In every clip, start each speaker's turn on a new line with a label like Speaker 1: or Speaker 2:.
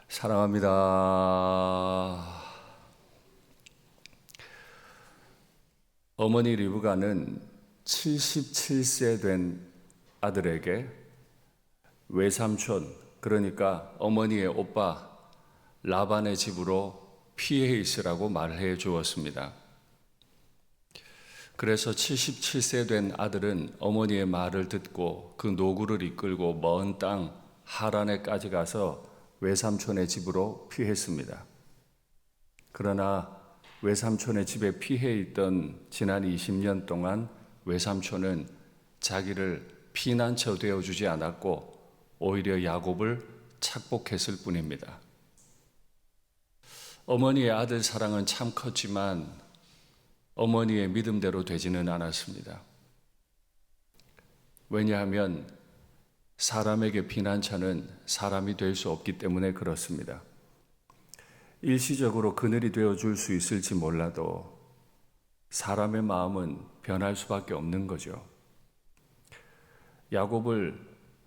Speaker 1: 사랑합니다. 어머니 리브가는 77세 된 아들에게 외삼촌, 그러니까 어머니의 오빠 라반의 집으로 피해 있으라고 말해 주었습니다. 그래서 77세 된 아들은 어머니의 말을 듣고 그 노구를 이끌고 먼 땅 하란에까지 가서 외삼촌의 집으로 피했습니다. 그러나 외삼촌의 집에 피해 있던 지난 20년 동안 외삼촌은 자기를 피난처 되어주지 않았고 오히려 야곱을 착복했을 뿐입니다. 어머니의 아들 사랑은 참 컸지만 어머니의 믿음대로 되지는 않았습니다. 왜냐하면 사람에게 피난처는 사람이 될 수 없기 때문에 그렇습니다. 일시적으로 그늘이 되어줄 수 있을지 몰라도 사람의 마음은 변할 수밖에 없는 거죠. 야곱을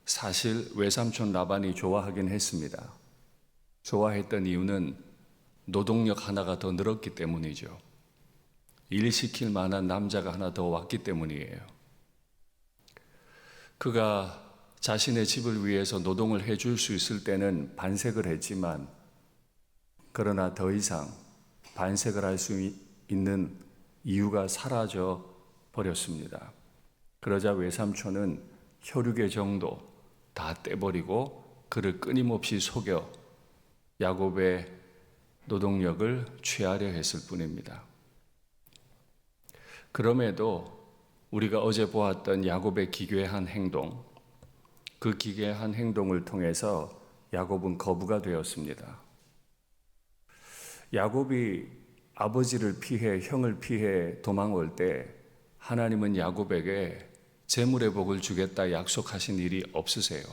Speaker 1: 사실 외삼촌 라반이 좋아하긴 했습니다. 좋아했던 이유는 노동력 하나가 더 늘었기 때문이죠. 일 시킬 만한 남자가 하나 더 왔기 때문이에요. 그가 자신의 집을 위해서 노동을 해줄 수 있을 때는 반색을 했지만 그러나 더 이상 반색을 할 수 있는 이유가 사라져 버렸습니다. 그러자 외삼촌은 혈육의 정도 다 떼버리고 그를 끊임없이 속여 야곱의 노동력을 취하려 했을 뿐입니다. 그럼에도 우리가 어제 보았던 야곱의 기괴한 행동, 그 기괴한 행동을 통해서 야곱은 거부가 되었습니다. 야곱이 아버지를 피해 형을 피해 도망올 때 하나님은 야곱에게 재물의 복을 주겠다 약속하신 일이 없으세요.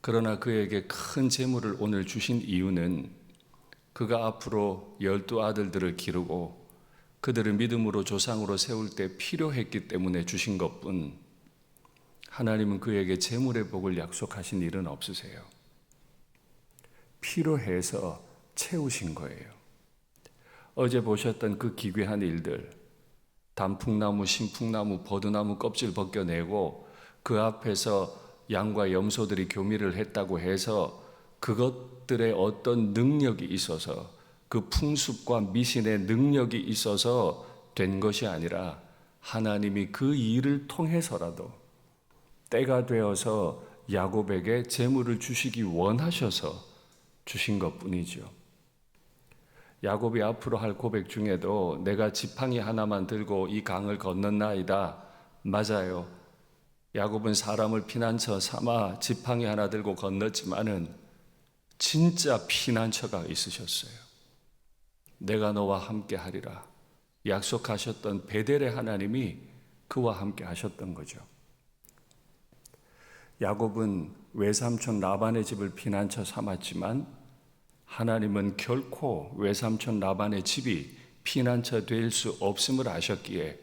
Speaker 1: 그러나 그에게 큰 재물을 오늘 주신 이유는 그가 앞으로 12아들들을 기르고 그들을 믿음으로 조상으로 세울 때 필요했기 때문에 주신 것뿐 하나님은 그에게 재물의 복을 약속하신 일은 없으세요. 필요해서 채우신 거예요. 어제 보셨던 그 기괴한 일들, 단풍나무, 신풍나무, 버드나무 껍질 벗겨내고 그 앞에서 양과 염소들이 교미를 했다고 해서 그것들의 어떤 능력이 있어서 그 풍습과 미신의 능력이 있어서 된 것이 아니라 하나님이 그 일을 통해서라도 때가 되어서 야곱에게 재물을 주시기 원하셔서 주신 것뿐이죠. 야곱이 앞으로 할 고백 중에도 내가 지팡이 하나만 들고 이 강을 건넜나이다. 맞아요. 야곱은 사람을 피난처 삼아 지팡이 하나 들고 건넜지만은 진짜 피난처가 있으셨어요. 내가 너와 함께 하리라. 약속하셨던 베델의 하나님이 그와 함께 하셨던 거죠. 야곱은 외삼촌 라반의 집을 피난처 삼았지만 하나님은 결코 외삼촌 라반의 집이 피난처 될 수 없음을 아셨기에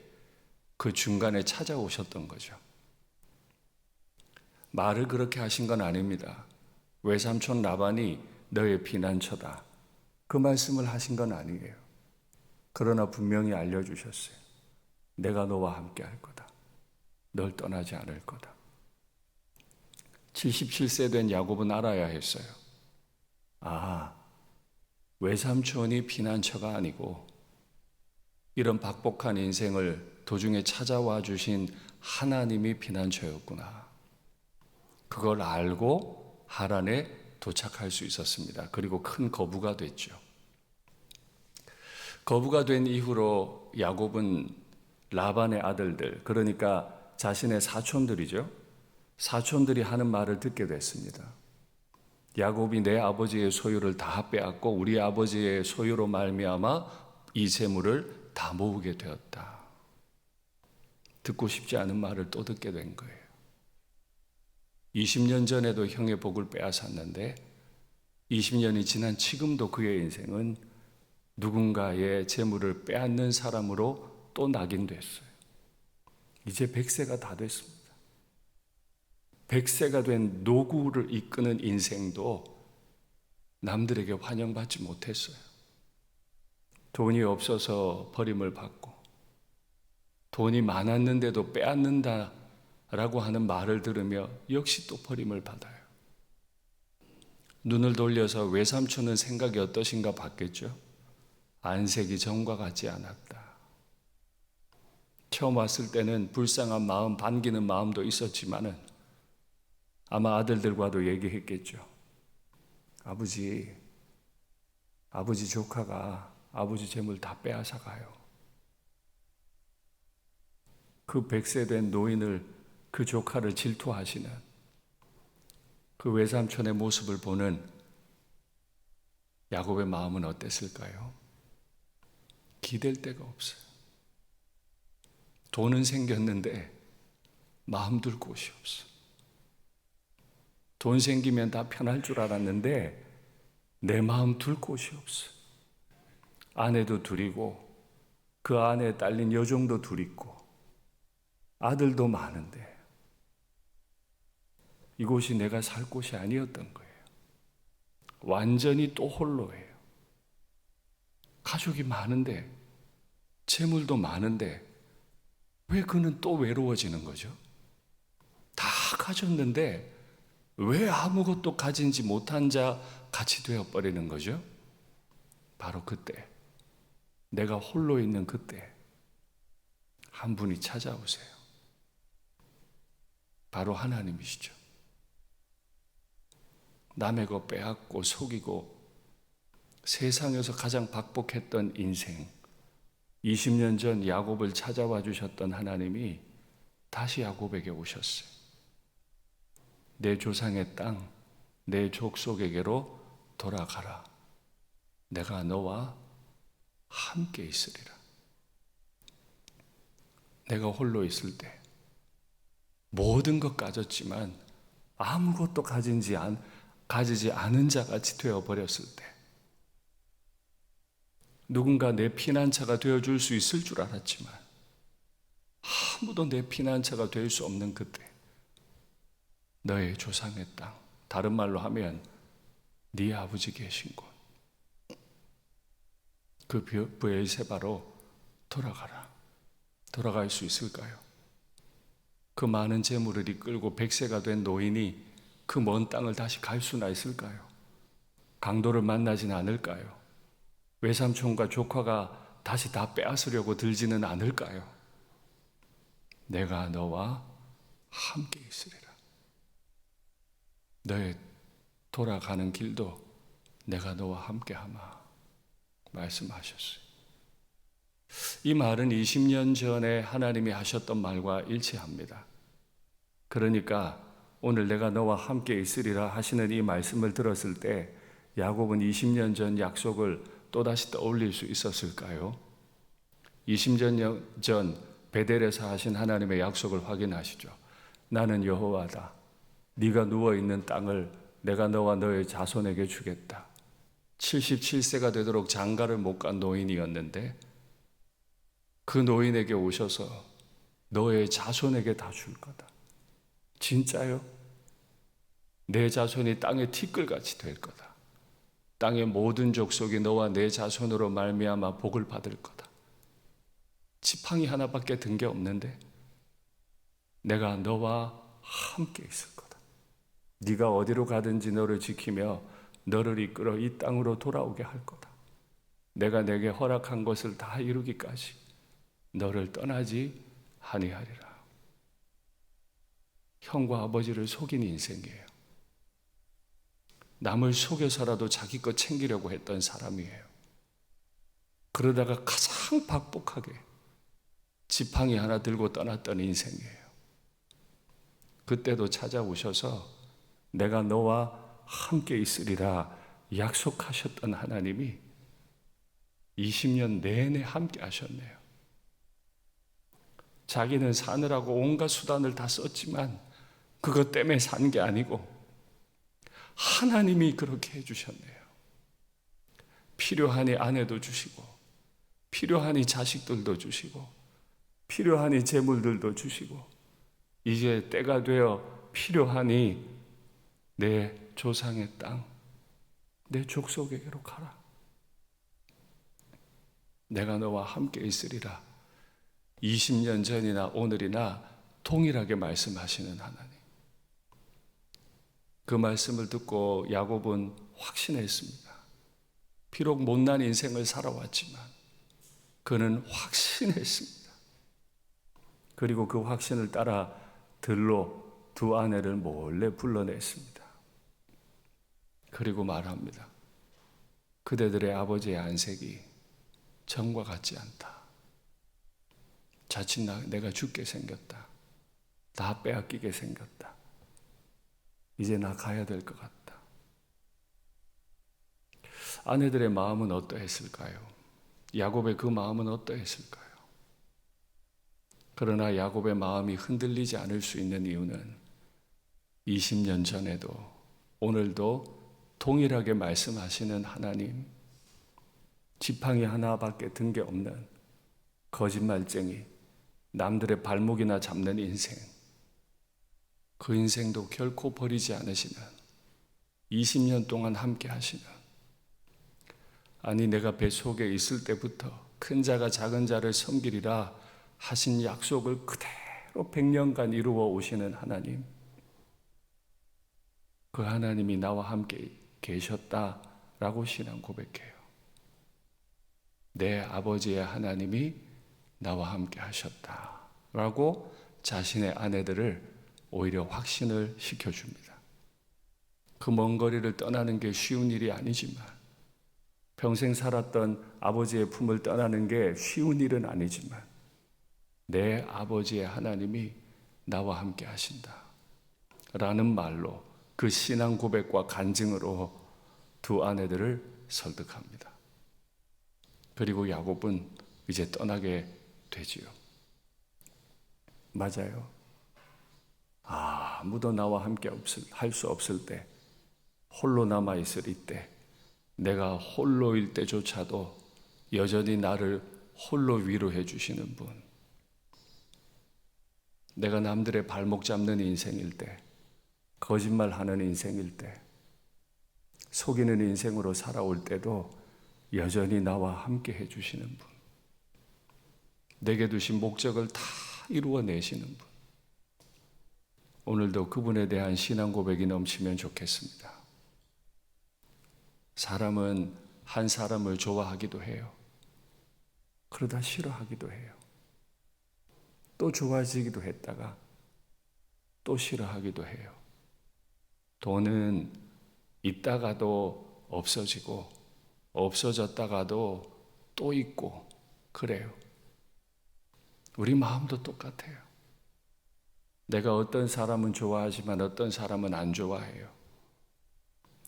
Speaker 1: 그 중간에 찾아오셨던 거죠. 말을 그렇게 하신 건 아닙니다. 외삼촌 라반이 너의 피난처다. 그 말씀을 하신 건 아니에요. 그러나 분명히 알려주셨어요. 내가 너와 함께 할 거다. 널 떠나지 않을 거다. 77세 된 야곱은 알아야 했어요. 외삼촌이 피난처가 아니고 이런 박복한 인생을 도중에 찾아와 주신 하나님이 피난처였구나. 그걸 알고 하란에 도착할 수 있었습니다. 그리고 큰 거부가 됐죠. 거부가 된 이후로 야곱은 라반의 아들들, 그러니까 자신의 사촌들이죠. 사촌들이 하는 말을 듣게 됐습니다. 야곱이 내 아버지의 소유를 다 빼앗고 우리 아버지의 소유로 말미암아 이 재물을 다 모으게 되었다. 듣고 싶지 않은 말을 또 듣게 된 거예요. 20년 전에도 형의 복을 빼앗았는데 20년이 지난 지금도 그의 인생은 누군가의 재물을 빼앗는 사람으로 또 낙인됐어요. 이제 100세가 다 됐습니다. 100세가 된 노구를 이끄는 인생도 남들에게 환영받지 못했어요. 돈이 없어서 버림을 받고, 돈이 많았는데도 빼앗는다라고 하는 말을 들으며 역시 또 버림을 받아요. 눈을 돌려서 외삼촌은 생각이 어떠신가 봤겠죠. 안색이 전과 같지 않았다. 처음 왔을 때는 불쌍한 마음, 반기는 마음도 있었지만은 아마 아들들과도 얘기했겠죠. 아버지 조카가 아버지 재물 다 빼앗아 가요. 그 100세 된 노인을, 그 조카를 질투하시는 그 외삼촌의 모습을 보는 야곱의 마음은 어땠을까요? 기댈 데가 없어요. 돈은 생겼는데 마음 둘 곳이 없어. 돈 생기면 다 편할 줄 알았는데 내 마음 둘 곳이 없어. 아내도 둘이고 그 안에 딸린 여종도 둘 있고 아들도 많은데 이곳이 내가 살 곳이 아니었던 거예요. 완전히 또 홀로예요. 가족이 많은데, 재물도 많은데 왜 그는 또 외로워지는 거죠? 다 가졌는데 왜 아무것도 가진지 못한 자 같이 되어버리는 거죠? 바로 그때, 내가 홀로 있는 그때 한 분이 찾아오세요. 바로 하나님이시죠. 남의 거 빼앗고 속이고 세상에서 가장 박복했던 인생, 20년 전 야곱을 찾아와 주셨던 하나님이 다시 야곱에게 오셨어요. 내 조상의 땅, 내 족속에게로 돌아가라. 내가 너와 함께 있으리라. 내가 홀로 있을 때 모든 것 가졌지만 아무것도 가지지 않은 자같이 되어버렸을 때, 누군가 내 피난처가 되어줄 수 있을 줄 알았지만 아무도 내 피난처가 될 수 없는 그때, 너의 조상의 땅, 다른 말로 하면 네 아버지 계신 곳, 그 브엘세바로 돌아가라. 돌아갈 수 있을까요? 그 많은 재물을 이끌고 100세가 된 노인이 그 먼 땅을 다시 갈 수나 있을까요? 강도를 만나진 않을까요? 외삼촌과 조카가 다시 다 빼앗으려고 들지는 않을까요? 내가 너와 함께 있으리라. 너의 돌아가는 길도 내가 너와 함께 하마 말씀하셨어요. 이 말은 20년 전에 하나님이 하셨던 말과 일치합니다. 그러니까 오늘 내가 너와 함께 있으리라 하시는 이 말씀을 들었을 때 야곱은 20년 전 약속을 또다시 떠올릴 수 있었을까요? 20년 전 베델에서 하신 하나님의 약속을 확인하시죠. 나는 여호와다. 네가 누워있는 땅을 내가 너와 너의 자손에게 주겠다. 77세가 되도록 장가를 못 간 노인이었는데 그 노인에게 오셔서 너의 자손에게 다 줄 거다. 진짜요? 내 자손이 땅의 티끌같이 될 거다. 땅의 모든 족속이 너와 내 자손으로 말미암아 복을 받을 거다. 지팡이 하나밖에 든 게 없는데 내가 너와 함께 있을 거다. 네가 어디로 가든지 너를 지키며 너를 이끌어 이 땅으로 돌아오게 할 거다. 내가 내게 허락한 것을 다 이루기까지 너를 떠나지 아니하리라. 형과 아버지를 속인 인생이에요. 남을 속여서라도 자기 것 챙기려고 했던 사람이에요. 그러다가 가장 박복하게 지팡이 하나 들고 떠났던 인생이에요. 그때도 찾아오셔서 내가 너와 함께 있으리라 약속하셨던 하나님이 20년 내내 함께 하셨네요. 자기는 사느라고 온갖 수단을 다 썼지만 그것 때문에 산 게 아니고 하나님이 그렇게 해주셨네요. 필요하니 아내도 주시고 필요하니 자식들도 주시고 필요하니 재물들도 주시고 이제 때가 되어 필요하니 내 조상의 땅, 내 족속에게로 가라. 내가 너와 함께 있으리라. 20년 전이나 오늘이나 동일하게 말씀하시는 하나님. 그 말씀을 듣고 야곱은 확신했습니다. 비록 못난 인생을 살아왔지만 그는 확신했습니다. 그리고 그 확신을 따라 들로 두 아내를 몰래 불러냈습니다. 그리고 말합니다. 그대들의 아버지의 안색이 전과 같지 않다. 자칫 내가 죽게 생겼다. 다 빼앗기게 생겼다. 이제 나 가야 될 것 같다. 아내들의 마음은 어떠했을까요? 야곱의 그 마음은 어떠했을까요? 그러나 야곱의 마음이 흔들리지 않을 수 있는 이유는 20년 전에도 오늘도 동일하게 말씀하시는 하나님, 지팡이 하나밖에 든 게 없는 거짓말쟁이, 남들의 발목이나 잡는 인생, 그 인생도 결코 버리지 않으시는 20년 동안 함께 하시는, 아니 내가 뱃속에 있을 때부터 큰 자가 작은 자를 섬기리라 하신 약속을 그대로 100년간 이루어 오시는 하나님, 그 하나님이 나와 함께 계셨다라고 신앙 고백해요. 내 아버지의 하나님이 나와 함께 하셨다라고 자신의 아내들을 오히려 확신을 시켜줍니다. 그 먼 거리를 떠나는 게 쉬운 일이 아니지만, 평생 살았던 아버지의 품을 떠나는 게 쉬운 일은 아니지만, 내 아버지의 하나님이 나와 함께 하신다 라는 말로, 그 신앙 고백과 간증으로 두 아내들을 설득합니다. 그리고 야곱은 이제 떠나게 되지요. 맞아요. 아무도 나와 함께 할 수 없을 때, 홀로 남아있을 이때, 내가 홀로일 때조차도 여전히 나를 홀로 위로해 주시는 분, 내가 남들의 발목 잡는 인생일 때, 거짓말하는 인생일 때, 속이는 인생으로 살아올 때도 여전히 나와 함께 해주시는 분, 내게 두신 목적을 다 이루어내시는 분, 오늘도 그분에 대한 신앙 고백이 넘치면 좋겠습니다. 사람은 한 사람을 좋아하기도 해요. 그러다 싫어하기도 해요. 또 좋아지기도 했다가 또 싫어하기도 해요. 돈은 있다가도 없어지고 없어졌다가도 또 있고 그래요. 우리 마음도 똑같아요. 내가 어떤 사람은 좋아하지만 어떤 사람은 안 좋아해요.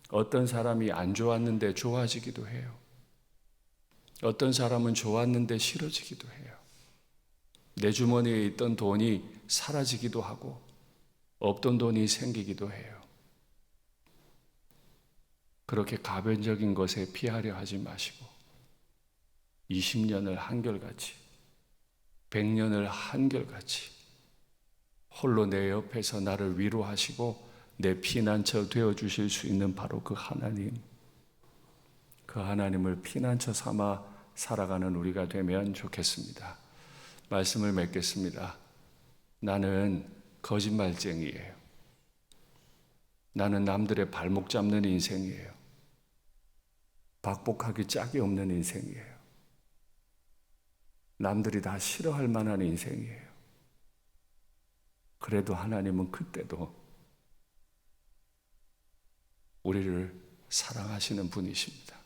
Speaker 1: 어떤 사람이 안 좋았는데 좋아지기도 해요. 어떤 사람은 좋았는데 싫어지기도 해요. 내 주머니에 있던 돈이 사라지기도 하고 없던 돈이 생기기도 해요. 그렇게 가변적인 것에 피하려 하지 마시고 20년을 한결같이, 100년을 한결같이 홀로 내 옆에서 나를 위로하시고 내 피난처 되어주실 수 있는 바로 그 하나님, 그 하나님을 피난처 삼아 살아가는 우리가 되면 좋겠습니다. 말씀을 맺겠습니다. 나는 거짓말쟁이에요. 나는 남들의 발목 잡는 인생이에요. 박복하기 짝이 없는 인생이에요. 남들이 다 싫어할 만한 인생이에요. 그래도 하나님은 그때도 우리를 사랑하시는 분이십니다.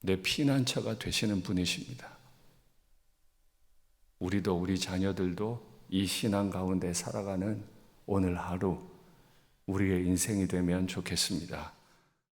Speaker 1: 내 피난처가 되시는 분이십니다. 우리도 우리 자녀들도 이 신앙 가운데 살아가는 오늘 하루 우리의 인생이 되면 좋겠습니다.